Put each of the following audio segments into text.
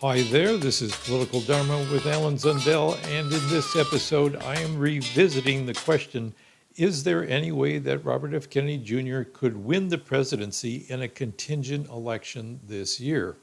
Hi there, this is Political Dharma with Alan Zundell, and in this episode I am revisiting the question, is there any way that Robert F. Kennedy Jr. could win the presidency in a contingent election this year?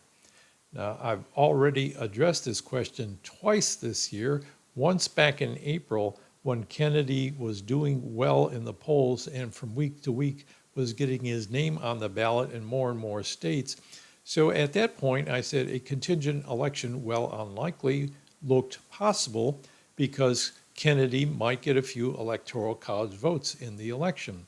Now, I've already addressed this question twice this year, once back in April when Kennedy was doing well in the polls and from week to week was getting his name on the ballot in more and more states. So at that point, I said a contingent election, well, unlikely, looked possible because Kennedy might get a few Electoral College votes in the election.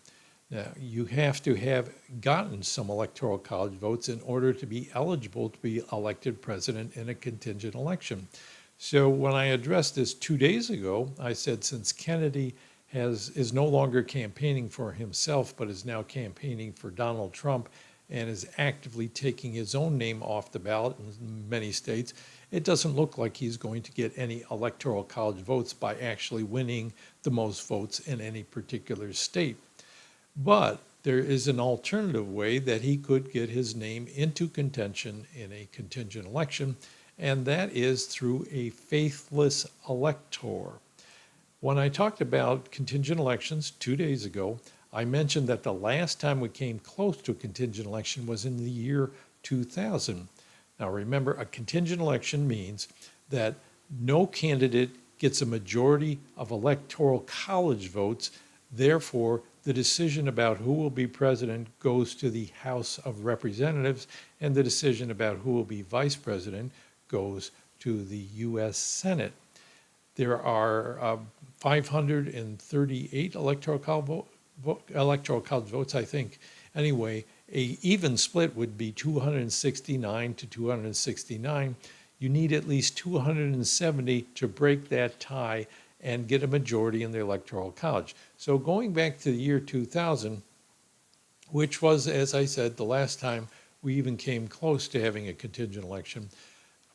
Now, you have to have gotten some Electoral College votes in order to be eligible to be elected president in a contingent election. So when I addressed this 2 days ago, I said since Kennedy is no longer campaigning for himself, but is now campaigning for Donald Trump, and is actively taking his own name off the ballot in many states, it doesn't look like he's going to get any Electoral College votes by actually winning the most votes in any particular state. But there is an alternative way that he could get his name into contention in a contingent election, and that is through a faithless elector. When I talked about contingent elections 2 days ago, I mentioned that the last time we came close to a contingent election was in the year 2000. Now remember, a contingent election means that no candidate gets a majority of Electoral College votes. Therefore, the decision about who will be president goes to the House of Representatives, and the decision about who will be vice president goes to the U.S. Senate. There are 538 Electoral College votes, I think. Anyway, a even split would be 269 to 269. You need at least 270 to break that tie and get a majority in the Electoral College. So going back to the year 2000, which was, as I said, the last time we even came close to having a contingent election,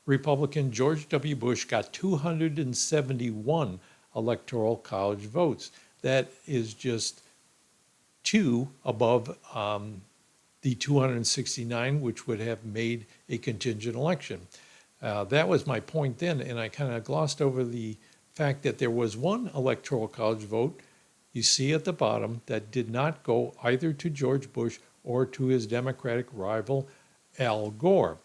Republican George W. Bush got 271 Electoral College votes. That is just two above the 269, which would have made a contingent election. That was my point then, and I kind of glossed over the fact that there was one Electoral College vote, you see at the bottom, that did not go either to George Bush or to his Democratic rival, Al Gore.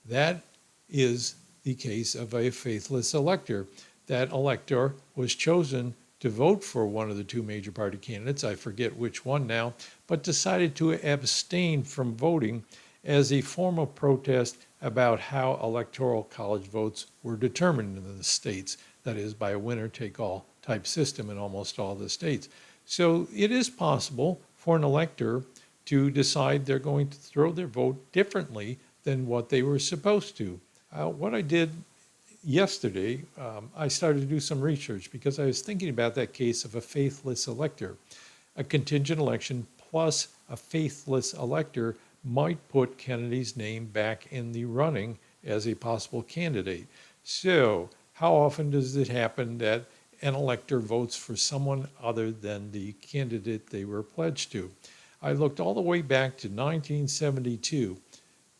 That is the case of a faithless elector. That elector was chosen to vote for one of the two major party candidates, I forget which one now, but decided to abstain from voting as a form of protest about how Electoral College votes were determined in the states, that is, by a winner-take-all type system in almost all the states. So it is possible for an elector to decide they're going to throw their vote differently than what they were supposed to. What I did yesterday, I started to do some research because I was thinking about that case of a faithless elector. A contingent election plus a faithless elector might put Kennedy's name back in the running as a possible candidate. So how often does it happen that an elector votes for someone other than the candidate they were pledged to? I looked all the way back to 1972.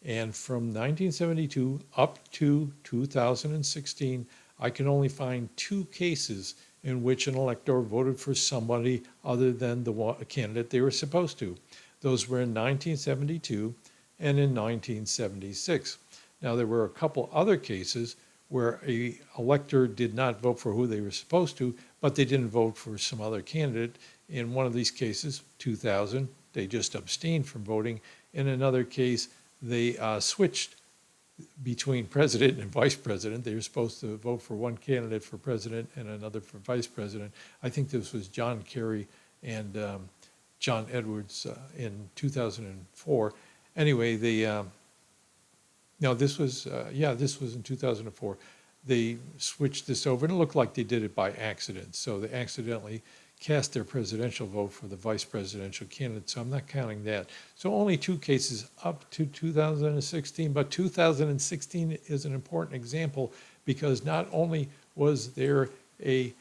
And from 1972 up to 2016, I can only find two cases in which an elector voted for somebody other than the candidate they were supposed to. Those were in 1972 and in 1976. Now, there were a couple other cases where an elector did not vote for who they were supposed to, but they didn't vote for some other candidate. In one of these cases, 2000, they just abstained from voting. In another case, they switched between president and vice president. They were supposed to vote for one candidate for president and another for vice president. I think this was John Kerry and John Edwards in 2004. Anyway, this was in 2004. They switched this over, and it looked like they did it by accident. So they accidentally cast their presidential vote for the vice presidential candidate, so I'm not counting that. So only two cases up to 2016, but 2016 is an important example because not only was there a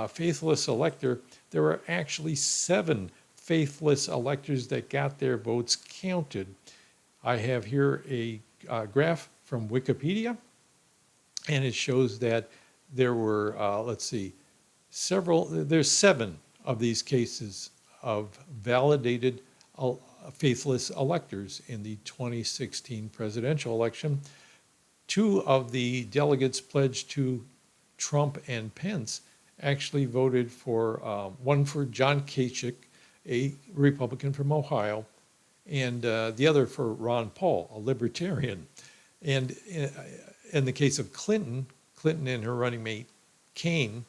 faithless elector, there were actually 7 faithless electors that got their votes counted. I have here a graph from Wikipedia And it shows that there were, there's 7 of these cases of validated faithless electors in the 2016 presidential election. 2 of the delegates pledged to Trump and Pence actually voted for, one for John Kasich, a Republican from Ohio, and the other for Ron Paul, a libertarian. And in the case of Clinton and her running mate Kaine,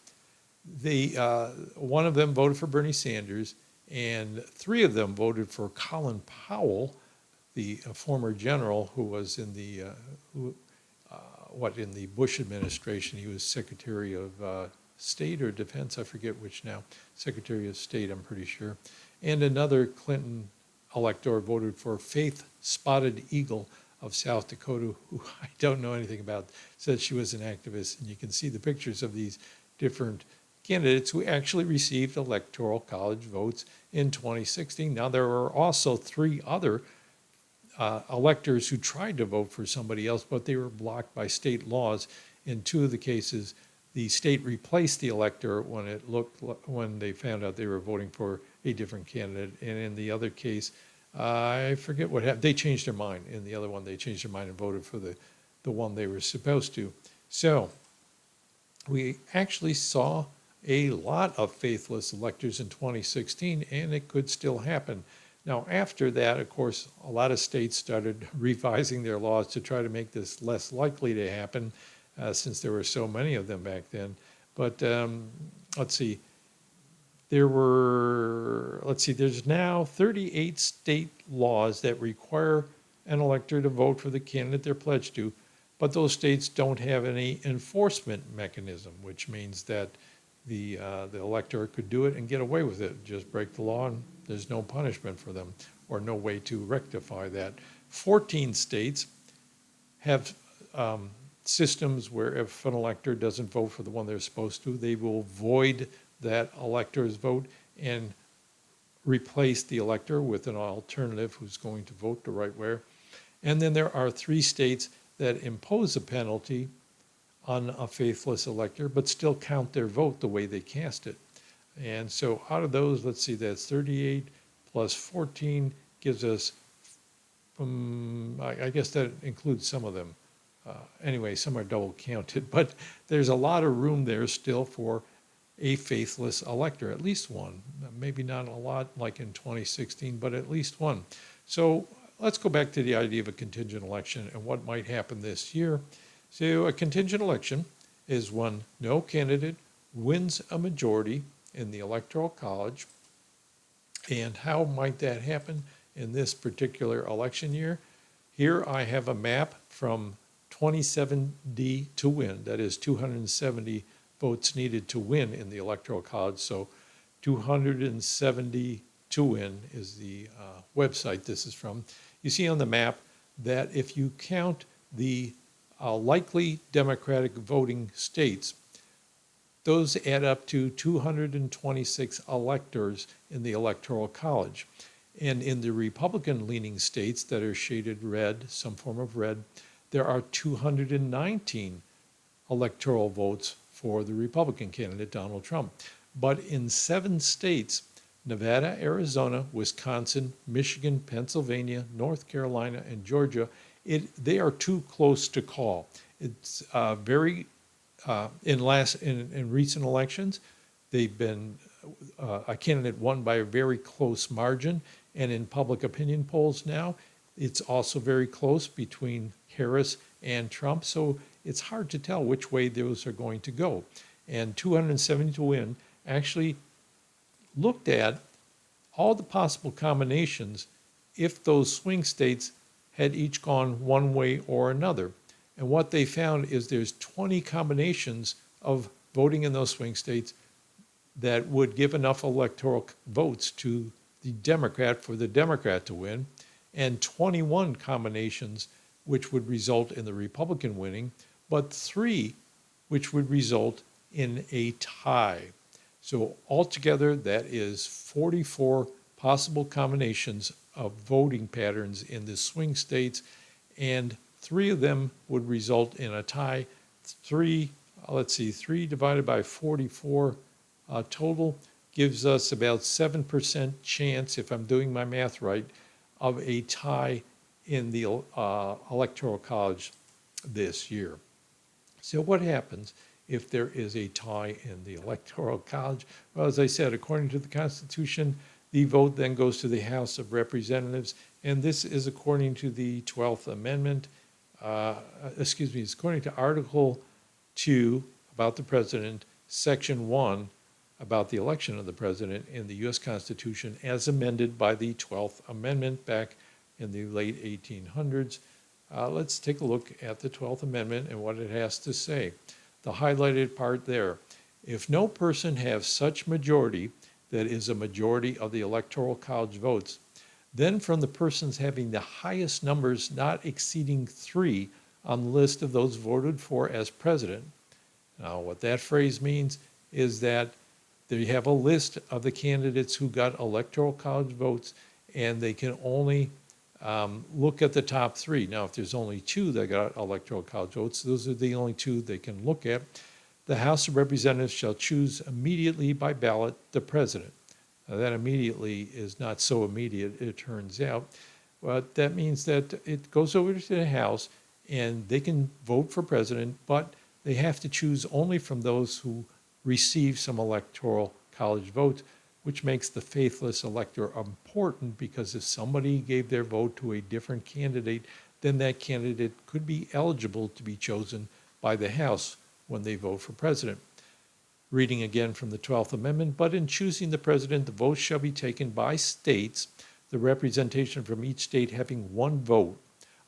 one of them voted for Bernie Sanders, and 3 of them voted for Colin Powell, the former general who was in the in the Bush administration. He was Secretary of State or Defense, I forget which now. Secretary of State, I'm pretty sure. And another Clinton elector voted for Faith Spotted Eagle of South Dakota, who I don't know anything about, said she was an activist. And you can see the pictures of these different candidates who actually received Electoral College votes in 2016. Now, there were also 3 other electors who tried to vote for somebody else, but they were blocked by state laws. In 2 of the cases, the state replaced the elector when they found out they were voting for a different candidate. And in the other case, I forget what happened. They changed their mind. In the other one, they changed their mind and voted for the one they were supposed to. So we actually saw a lot of faithless electors in 2016, and it could still happen. Now, after that, of course, a lot of states started revising their laws to try to make this less likely to happen, since there were so many of them back then. But let's see. There's now 38 state laws that require an elector to vote for the candidate they're pledged to, but those states don't have any enforcement mechanism, which means that the elector could do it and get away with it, just break the law, and there's no punishment for them or no way to rectify that. 14 states have systems where if an elector doesn't vote for the one they're supposed to, they will void that elector's vote and replace the elector with an alternative who's going to vote the right way. And then there are 3 states that impose a penalty on a faithless elector, but still count their vote the way they cast it. And so out of those, let's see, that's 38 plus 14 gives us, I guess that includes some of them. Anyway, some are double counted, but there's a lot of room there still for a faithless elector, at least one. Maybe not a lot like in 2016, but at least one. So let's go back to the idea of a contingent election and what might happen this year. So a contingent election is when no candidate wins a majority in the Electoral College. And how might that happen in this particular election year? Here I have a map from 27D to win, that is 270 votes needed to win in the Electoral College. So 270 to win is the website this is from. You see on the map that if you count the likely Democratic voting states, those add up to 226 electors in the Electoral College. And in the Republican-leaning states that are shaded red, some form of red, there are 219 electoral votes for the Republican candidate, Donald Trump. But in 7 states, Nevada, Arizona, Wisconsin, Michigan, Pennsylvania, North Carolina, and Georgia, they are too close to call. It's in recent elections, they've been a candidate won by a very close margin, and in public opinion polls now, it's also very close between Harris and Trump. So it's hard to tell which way those are going to go. And 270 to win actually looked at all the possible combinations if those swing states had each gone one way or another. And what they found is there's 20 combinations of voting in those swing states that would give enough electoral votes to the Democrat for the Democrat to win, and 21 combinations which would result in the Republican winning, but 3 which would result in a tie. So altogether, that is 44 possible combinations of voting patterns in the swing states, and 3 of them would result in a tie. 3, let's see, 3 divided by 44 total gives us about 7% chance, if I'm doing my math right, of a tie in the Electoral College this year. So what happens if there is a tie in the Electoral College? Well, as I said, according to the Constitution, the vote then goes to the House of Representatives, and this is according to the 12th Amendment. It's according to Article 2 about the President, Section 1 about the election of the President in the U.S. Constitution as amended by the 12th Amendment back in the late 1800s. Let's take a look at the 12th Amendment and what it has to say. The highlighted part there. If no person have such majority that is a majority of the Electoral College votes, then from the persons having the highest numbers not exceeding 3 on the list of those voted for as president. Now, what that phrase means is that they have a list of the candidates who got Electoral College votes, and they can only look at the top 3. Now, if there's only 2 that got Electoral College votes, those are the only 2 they can look at. The House of Representatives shall choose immediately by ballot the president. Now, that immediately is not so immediate, it turns out. But that means that it goes over to the House, and they can vote for president, but they have to choose only from those who receive some Electoral College votes, which makes the faithless elector important, because if somebody gave their vote to a different candidate, then that candidate could be eligible to be chosen by the House when they vote for president. Reading again from the 12th Amendment, but in choosing the president, the votes shall be taken by states, the representation from each state having 1 vote.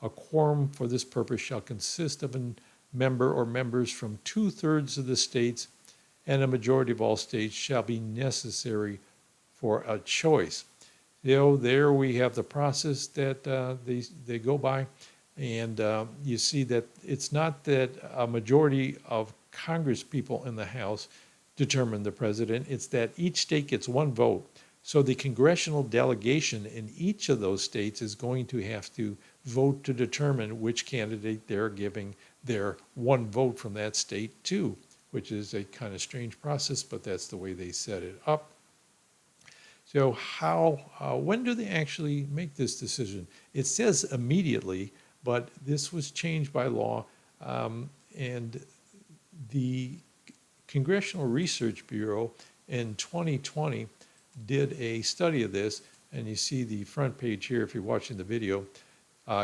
A quorum for this purpose shall consist of a member or members from 2/3 of the states, and a majority of all states shall be necessary for a choice. There we have the process that they go by, and you see that it's not that a majority of Congress people in the House determine the president, it's that each state gets 1 vote. So the congressional delegation in each of those states is going to have to vote to determine which candidate they're giving their 1 vote from that state to, which is a kind of strange process, but that's the way they set it up. So when do they actually make this decision? It says immediately, but this was changed by law, and the Congressional Research Bureau in 2020 did a study of this, and you see the front page here if you're watching the video,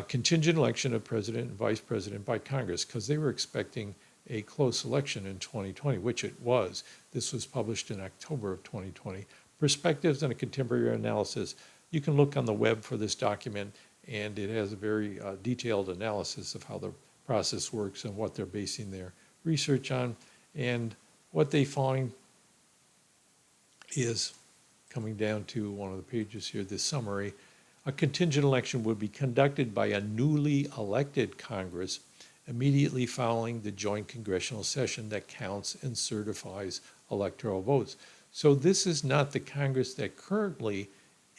contingent election of president and vice president by Congress, because they were expecting a close election in 2020, which it was. This was published in October of 2020. Perspectives and a contemporary analysis. You can look on the web for this document, and it has a very detailed analysis of how the process works and what they're basing their research on. And what they find is, coming down to one of the pages here, this summary, a contingent election would be conducted by a newly elected Congress immediately following the joint congressional session that counts and certifies electoral votes. So this is not the Congress that currently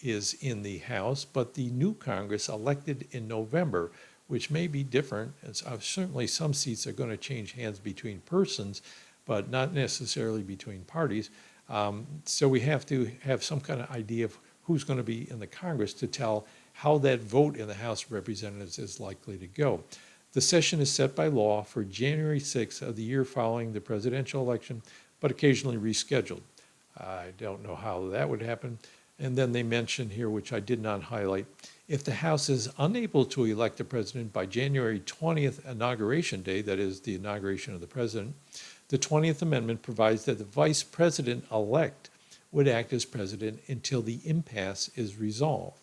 is in the House, but the new Congress elected in November, which may be different. And certainly some seats are going to change hands between persons, but not necessarily between parties. So we have to have some kind of idea of who's going to be in the Congress to tell how that vote in the House of Representatives is likely to go. The session is set by law for January 6th of the year following the presidential election, but occasionally rescheduled. I don't know how that would happen. And then they mention here, which I did not highlight, if the House is unable to elect the president by January 20th inauguration day, that is the inauguration of the president, the 20th Amendment provides that the vice president-elect would act as president until the impasse is resolved.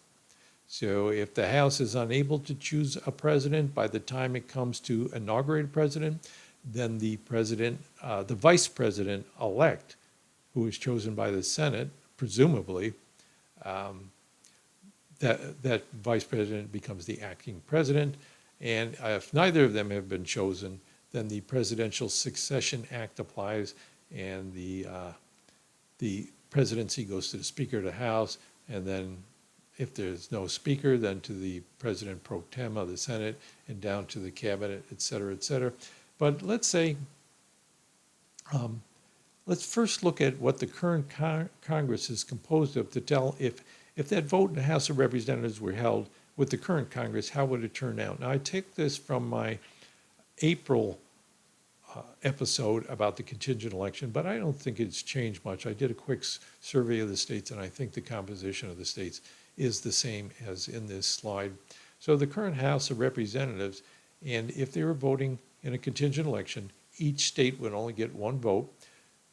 So if the House is unable to choose a president by the time it comes to inaugurate a president, then the vice president-elect, who is chosen by the Senate, presumably, that vice president becomes the acting president. And if neither of them have been chosen, then the Presidential Succession Act applies, and the presidency goes to the Speaker of the House, and then if there's no Speaker, then to the President pro tem of the Senate, and down to the Cabinet, et cetera, et cetera. But let's say, let's first look at what the current Congress is composed of to tell if that vote in the House of Representatives were held with the current Congress, how would it turn out? Now, I take this from my April episode about the contingent election, but I don't think it's changed much. I did a quick survey of the states, and I think the composition of the states is the same as in this slide. So the current House of Representatives, and if they were voting in a contingent election, each state would only get one vote.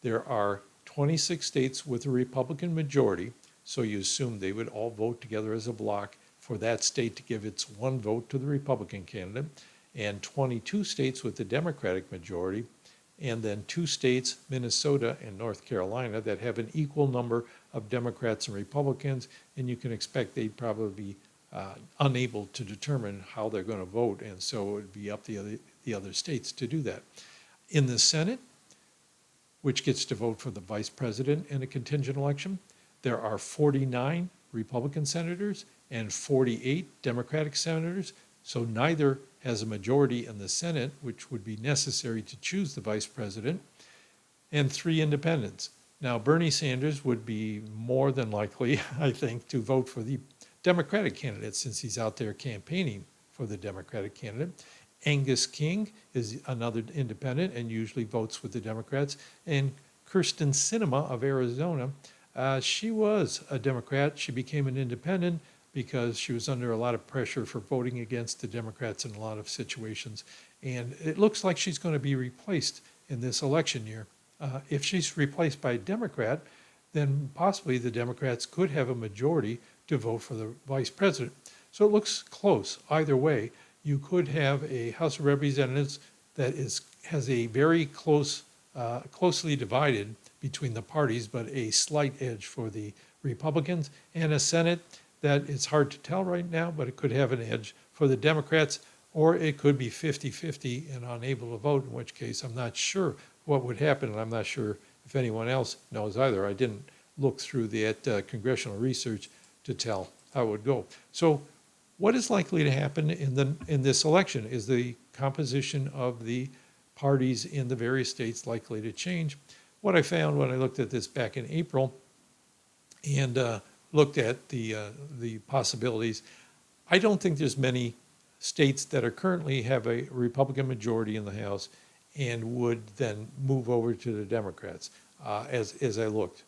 There are 26 states with a Republican majority, so you assume they would all vote together as a block for that state to give its one vote to the Republican candidate, and 22 states with a Democratic majority, and then 2 states, Minnesota and North Carolina, that have an equal number of Democrats and Republicans, and you can expect they'd probably be unable to determine how they're going to vote, and so it would be up to the other states to do that. In the Senate, which gets to vote for the vice president in a contingent election, there are 49 Republican senators and 48 Democratic senators, so neither has a majority in the Senate, which would be necessary to choose the vice president, and 3 independents. Now, Bernie Sanders would be more than likely, I think, to vote for the Democratic candidate since he's out there campaigning for the Democratic candidate. Angus King is another independent and usually votes with the Democrats. And Kyrsten Sinema of Arizona, she was a Democrat. She became an independent because she was under a lot of pressure for voting against the Democrats in a lot of situations. And it looks like she's going to be replaced in this election year. If she's replaced by a Democrat, then possibly the Democrats could have a majority to vote for the vice president. So it looks close either way. You could have a House of Representatives that has a very closely divided between the parties, but a slight edge for the Republicans, and a Senate that it's hard to tell right now, but it could have an edge for the Democrats, or it could be 50-50 and unable to vote, in which case I'm not sure what would happen, and I'm not sure if anyone else knows either. I didn't look through that congressional research to tell how it would go. So what is likely to happen in this election? Is the composition of the parties in the various states likely to change? What I found when I looked at this back in April and looked at the possibilities, I don't think there's many states that are currently have a Republican majority in the House and would then move over to the Democrats. As I looked,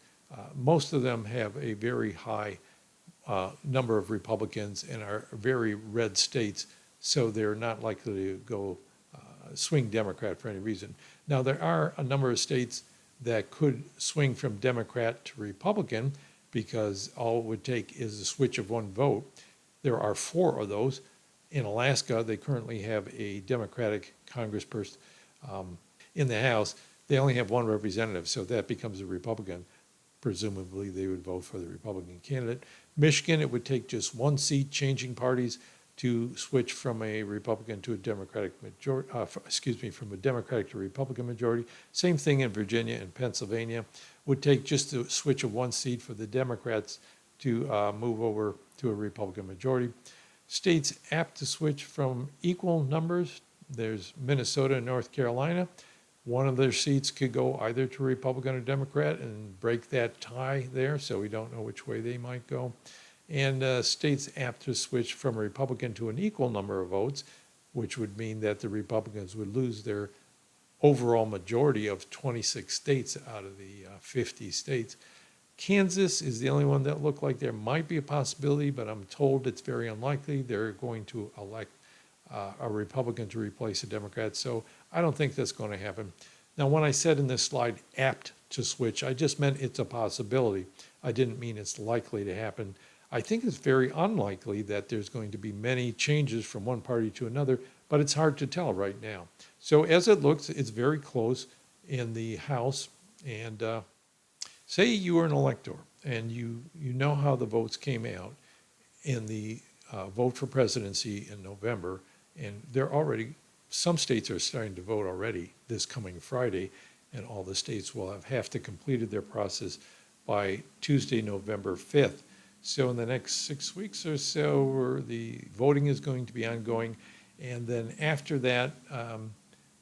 most of them have a very high number of Republicans and are very red states, so they're not likely to go swing Democrat for any reason. Now, there are a number of states that could swing from Democrat to Republican because all it would take is a switch of one vote. There are 4 of those. In Alaska, they currently have a Democratic congressperson in the House. They only have 1 representative, so that becomes a Republican. Presumably, they would vote for the Republican candidate. Michigan, it would take just 1 seat, changing parties to switch from a Republican to a Democratic majority, from a Democratic to Republican majority. Same thing in Virginia and Pennsylvania. Would take just a switch of 1 seat for the Democrats to move over to a Republican majority. States apt to switch from equal numbers. There's Minnesota and North Carolina. One of their seats could go either to Republican or Democrat and break that tie there, so we don't know which way they might go. And states apt to switch from a Republican to an equal number of votes, which would mean that the Republicans would lose their overall majority of 26 states out of the 50 states. Kansas is the only one that looked like there might be a possibility, but I'm told it's very unlikely. They're going to elect a Republican to replace a Democrat, so I don't think that's going to happen. Now, when I said in this slide apt to switch, I just meant it's a possibility. I didn't mean it's likely to happen. I think it's very unlikely that there's going to be many changes from one party to another, but it's hard to tell right now. So as it looks, it's very close in the House. And say you were an elector and you know how the votes came out in the vote for presidency in November, and they're already, some states are starting to vote already this coming Friday, and all the states will have half to completed their process by Tuesday, November 5th. So in the next 6 weeks or so, the voting is going to be ongoing. And then after that,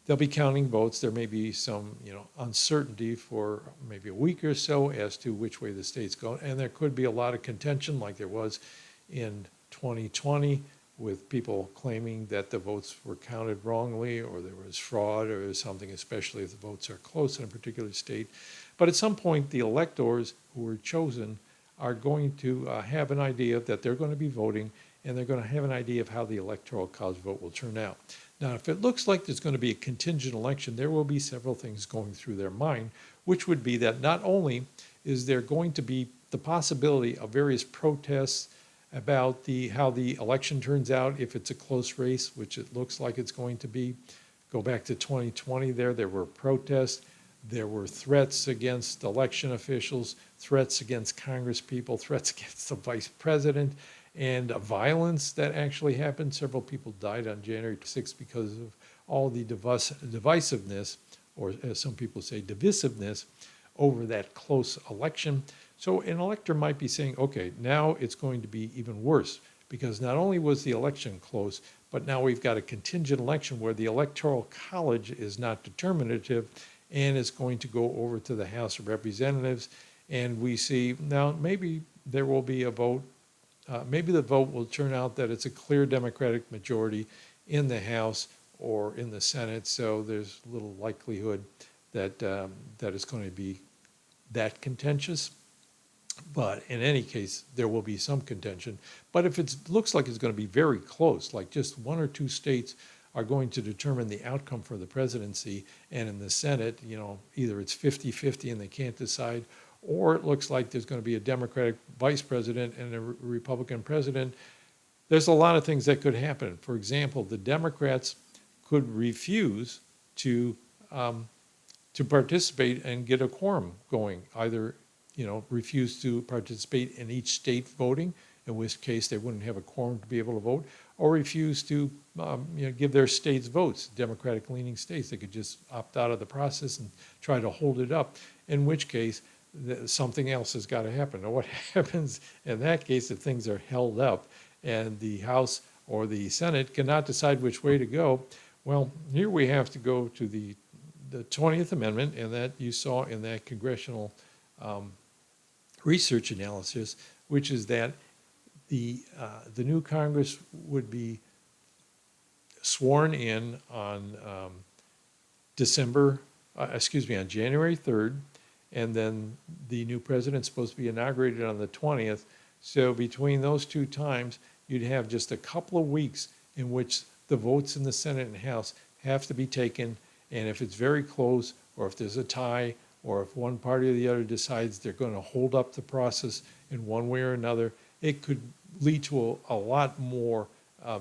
they'll be counting votes. There may be some, uncertainty for maybe a week or so as to which way the state's going. And there could be a lot of contention like there was in 2020 with people claiming that the votes were counted wrongly or there was fraud or something, especially if the votes are close in a particular state. But at some point, the electors who were chosen are going to have an idea that they're going to be voting, and they're going to have an idea of how the Electoral College vote will turn out. Now, if it looks like there's going to be a contingent election, there will be several things going through their mind, which would be that not only is there going to be the possibility of various protests about how the election turns out if it's a close race, which it looks like it's going to be. Go back to 2020 there were protests, there were threats against election officials, threats against Congress people, threats against the vice president, and violence that actually happened. Several people died on January 6th because of all the divisiveness, or as some people say, divisiveness, over that close election. So an elector might be saying, okay, now it's going to be even worse, because not only was the election close, but now we've got a contingent election where the Electoral College is not determinative and it's going to go over to the House of Representatives. And we see now maybe there will be a vote. Maybe the vote will turn out that it's a clear Democratic majority in the House or in the Senate. So there's little likelihood that that it's going to be that contentious. But in any case, there will be some contention. But if it looks like it's going to be very close, like just one or two states are going to determine the outcome for the presidency, and in the Senate, either it's 50-50 and they can't decide, or it looks like there's going to be a Democratic vice president and a Republican president, there's a lot of things that could happen. For example, the Democrats could refuse to participate and get a quorum going, either refuse to participate in each state voting, in which case they wouldn't have a quorum to be able to vote, or refuse to give their states votes, Democratic-leaning states. They could just opt out of the process and try to hold it up, in which case something else has got to happen. Now, what happens in that case if things are held up and the House or the Senate cannot decide which way to go? Well, here we have to go to the 20th Amendment, and that you saw in that Congressional research analysis, which is that the new Congress would be sworn in on on January 3rd, and then the new president's supposed to be inaugurated on the 20th. So between those two times, you'd have just a couple of weeks in which the votes in the Senate and House have to be taken, and if it's very close, or if there's a tie, or if one party or the other decides they're going to hold up the process in one way or another, it could lead to a lot more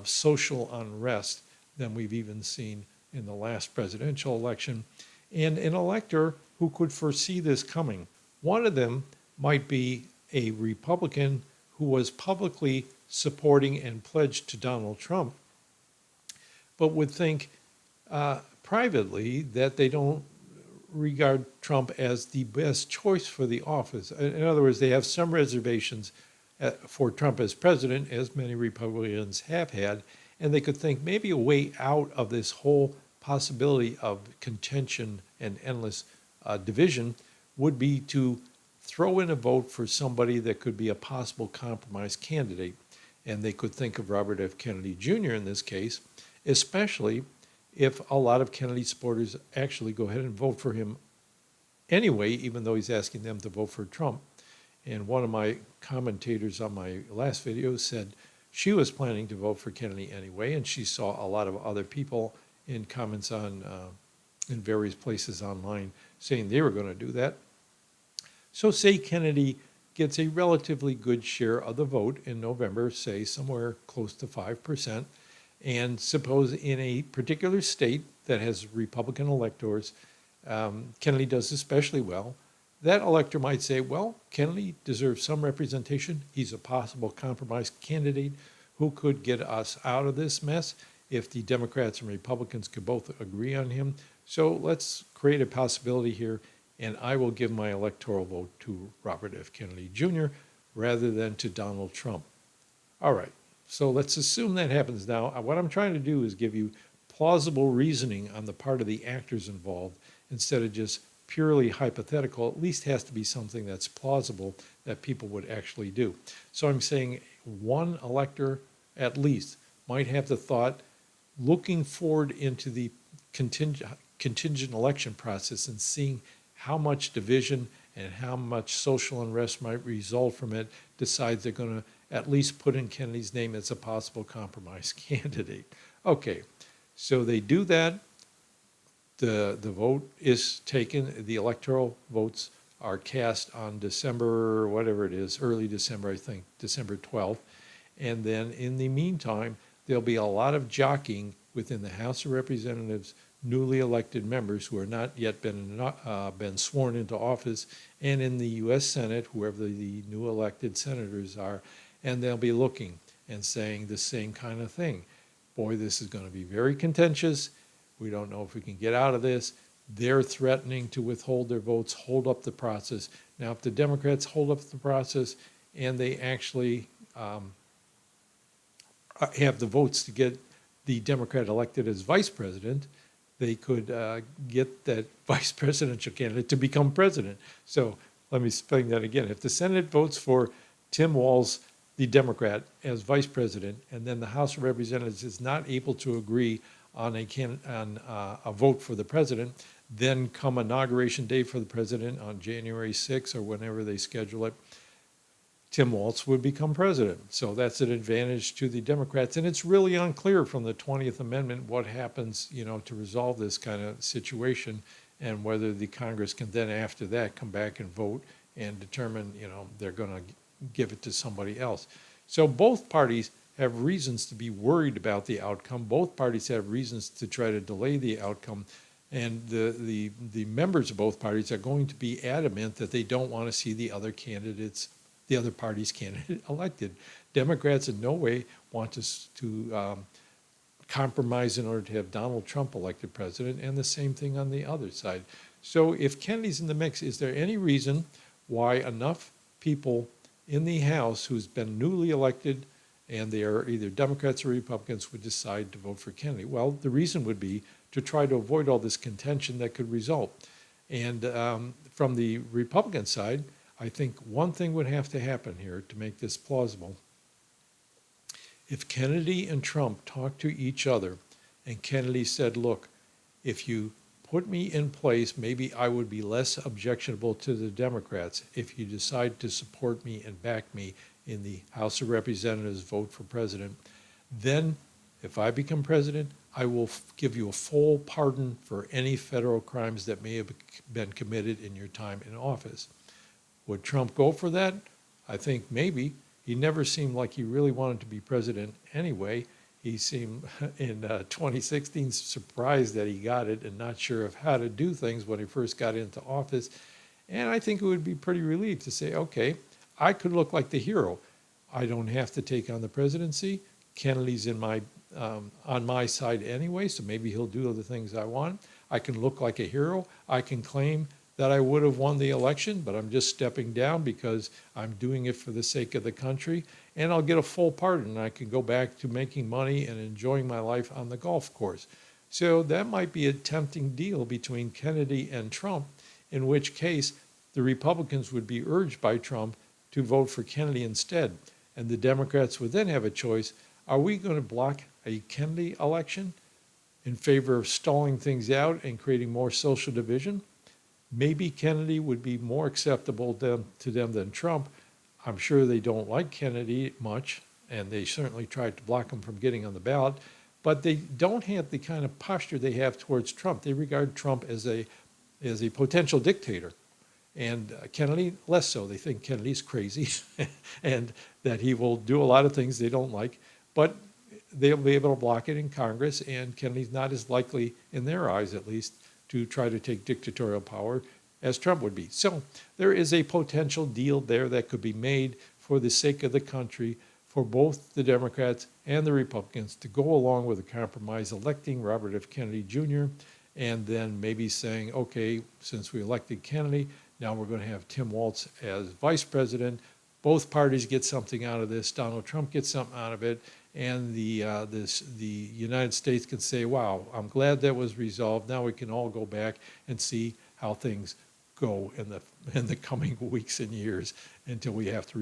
social unrest than we've even seen in the last presidential election. And an elector who could foresee this coming, one of them might be a Republican who was publicly supporting and pledged to Donald Trump, but would think privately that they don't regard Trump as the best choice for the office. In other words, they have some reservations for Trump as president, as many Republicans have had, and they could think maybe a way out of this whole possibility of contention and endless division would be to throw in a vote for somebody that could be a possible compromise candidate. And they could think of Robert F. Kennedy Jr. in this case, especially if a lot of Kennedy supporters actually go ahead and vote for him anyway, even though he's asking them to vote for Trump. And one of my commentators on my last video said she was planning to vote for Kennedy anyway, and she saw a lot of other people in comments on in various places online saying they were going to do that. So say Kennedy gets a relatively good share of the vote in November, say somewhere close to 5%, and suppose in a particular state that has Republican electors, Kennedy does especially well, that elector might say, well, Kennedy deserves some representation. He's a possible compromise candidate who could get us out of this mess if the Democrats and Republicans could both agree on him. So let's create a possibility here, and I will give my electoral vote to Robert F. Kennedy Jr. rather than to Donald Trump. All right, so let's assume that happens now. What I'm trying to do is give you plausible reasoning on the part of the actors involved instead of just purely hypothetical. At least has to be something that's plausible that people would actually do. So I'm saying one elector at least might have the thought, looking forward into the contingent election process and seeing how much division and how much social unrest might result from it, decides they're going to at least put in Kennedy's name as a possible compromise candidate. Okay, so they do that. The vote is taken. The electoral votes are cast on December, whatever it is, early December, I think, December 12th. And then in the meantime, there'll be a lot of jockeying within the House of Representatives, newly elected members who are not yet been sworn into office, and in the U.S. Senate, whoever the new elected senators are, and they'll be looking and saying the same kind of thing. Boy, this is going to be very contentious. We don't know if we can get out of this. They're threatening to withhold their votes, hold up the process. Now, if the Democrats hold up the process and they actually have the votes to get the Democrat elected as vice president, they could get that vice presidential candidate to become president. So let me explain that again. If the Senate votes for Tim Walz, the Democrat, as vice president, and then the House of Representatives is not able to agree on a vote for the president, then come inauguration day for the president on January 6th or whenever they schedule it, Tim Walz would become president. So that's an advantage to the Democrats. And it's really unclear from the 20th Amendment what happens, to resolve this kind of situation, and whether the Congress can then after that come back and vote and determine, they're going to give it to somebody else. So both parties have reasons to be worried about the outcome. Both parties have reasons to try to delay the outcome. And the members of both parties are going to be adamant that they don't want to see the other party's candidate elected. Democrats in no way want to compromise in order to have Donald Trump elected president, and the same thing on the other side. So if Kennedy's in the mix, is there any reason why enough people in the House who's been newly elected and they are either Democrats or Republicans would decide to vote for Kennedy? Well, the reason would be to try to avoid all this contention that could result. And from the Republican side, I think one thing would have to happen here to make this plausible. If Kennedy and Trump talked to each other and Kennedy said, look, if you put me in place, maybe I would be less objectionable to the Democrats if you decide to support me and back me in the House of Representatives vote for president, then if I become president, I will give you a full pardon for any federal crimes that may have been committed in your time in office. Would Trump go for that? I think maybe. He never seemed like he really wanted to be president anyway. He seemed in 2016 surprised that he got it and not sure of how to do things when he first got into office. And I think it would be pretty relieved to say, okay, I could look like the hero. I don't have to take on the presidency. Kennedy's on my side anyway, so maybe he'll do the things I want. I can look like a hero. I can claim that I would have won the election, but I'm just stepping down because I'm doing it for the sake of the country, and I'll get a full pardon. I can go back to making money and enjoying my life on the golf course. So that might be a tempting deal between Kennedy and Trump, in which case the Republicans would be urged by Trump to vote for Kennedy instead, and the Democrats would then have a choice. Are we going to block a Kennedy election in favor of stalling things out and creating more social division? Maybe Kennedy would be more acceptable to them than Trump. I'm sure they don't like Kennedy much, and they certainly tried to block him from getting on the ballot, but they don't have the kind of posture they have towards Trump. They regard Trump as a potential dictator, and Kennedy less so. They think Kennedy's crazy and that he will do a lot of things they don't like, but they'll be able to block it in Congress, and Kennedy's not as likely, in their eyes at least, to try to take dictatorial power as Trump would be. So there is a potential deal there that could be made for the sake of the country for both the Democrats and the Republicans to go along with a compromise, electing Robert F. Kennedy Jr., and then maybe saying, okay, since we elected Kennedy, now we're going to have Tim Walz as vice president. Both parties get something out of this. Donald Trump gets something out of it, and the United States can say, wow, I'm glad that was resolved. Now we can all go back and see how things go in the coming weeks and years until we have to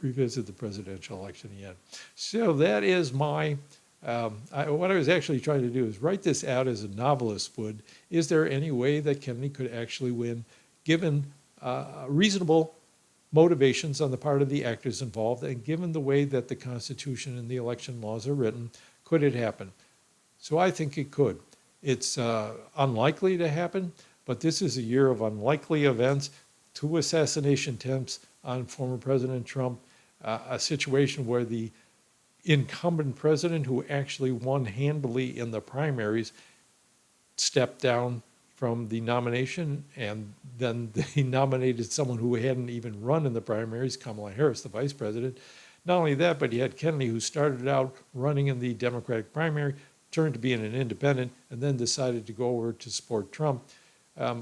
revisit the presidential election again. So that is my, what I was actually trying to do is write this out as a novelist would. Is there any way that Kennedy could actually win, given reasonable motivations on the part of the actors involved, and given the way that the Constitution and the election laws are written, could it happen? So I think it could. It's unlikely to happen, but this is a year of unlikely events, 2 assassination attempts on former President Trump, a situation where the incumbent president, who actually won handily in the primaries, stepped down from the nomination, and then they nominated someone who hadn't even run in the primaries, Kamala Harris, the vice president. Not only that, but you had Kennedy, who started out running in the Democratic primary, turned to being an independent, and then decided to go over to support Trump.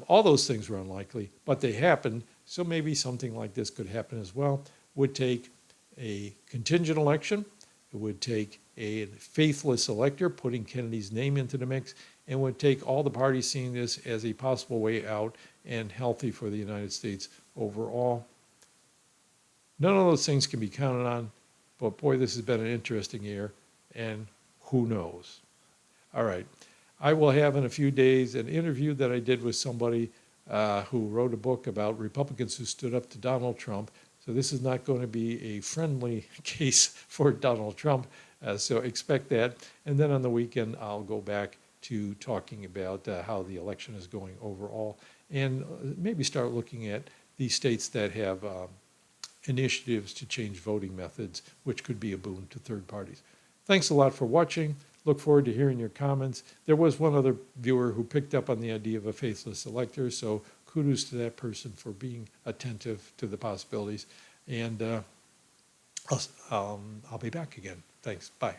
All those things were unlikely, but they happened, so maybe something like this could happen as well. Would take a contingent election. It would take a faithless elector, putting Kennedy's name into the mix, and would take all the parties seeing this as a possible way out and healthy for the United States overall. None of those things can be counted on, but boy, this has been an interesting year, and who knows? All right, I will have in a few days an interview that I did with somebody who wrote a book about Republicans who stood up to Donald Trump. So this is not going to be a friendly case for Donald Trump, so expect that. And then on the weekend, I'll go back to talking about how the election is going overall, and maybe start looking at the states that have initiatives to change voting methods, which could be a boon to third parties. Thanks a lot for watching. Look forward to hearing your comments. There was one other viewer who picked up on the idea of a faithless elector, so kudos to that person for being attentive to the possibilities. And I'll be back again. Thanks. Bye.